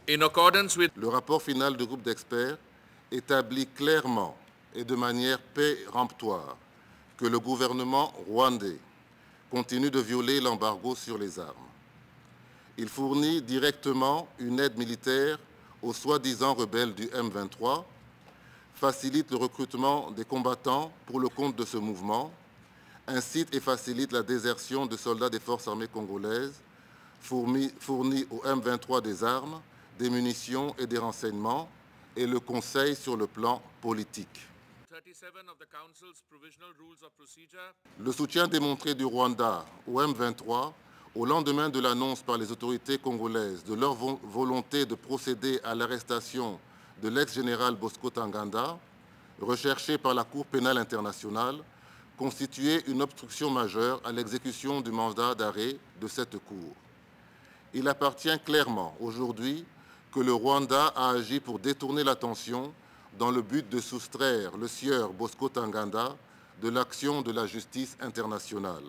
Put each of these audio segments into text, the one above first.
In accordance with Le rapport final du groupe d'experts établit clairement et de manière péremptoire que le gouvernement rwandais continue de violer l'embargo sur les armes. Il fournit directement une aide militaire aux soi-disant rebelles du M23, facilite le recrutement des combattants pour le compte de ce mouvement, incite et facilite la désertion de soldats des forces armées congolaises, fournit au M23 des armes, des munitions et des renseignements, et le conseille sur le plan politique. Le soutien démontré du Rwanda au M23 au lendemain de l'annonce par les autorités congolaises de leur volonté de procéder à l'arrestation de l'ex-général Bosco Ntaganda, recherché par la Cour pénale internationale, constituait une obstruction majeure à l'exécution du mandat d'arrêt de cette Cour. Il appartient clairement aujourd'hui que le Rwanda a agi pour détourner l'attention dans le but de soustraire le sieur Bosco Ntaganda de l'action de la justice internationale.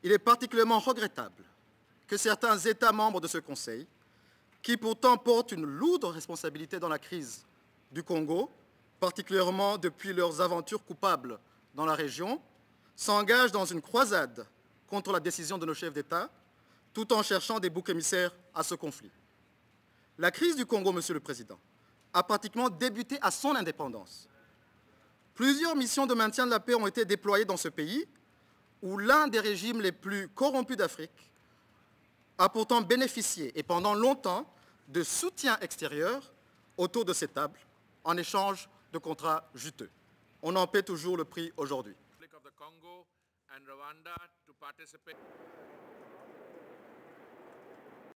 Il est particulièrement regrettable que certains États membres de ce Conseil, qui pourtant portent une lourde responsabilité dans la crise du Congo, particulièrement depuis leurs aventures coupables dans la région, s'engagent dans une croisade contre la décision de nos chefs d'État, tout en cherchant des boucs émissaires à ce conflit. La crise du Congo, Monsieur le Président, a pratiquement débuté à son indépendance. Plusieurs missions de maintien de la paix ont été déployées dans ce pays, où l'un des régimes les plus corrompus d'Afrique a pourtant bénéficié, et pendant longtemps, de soutien extérieur autour de ces tables, en échange de contrats juteux. On en paie toujours le prix aujourd'hui.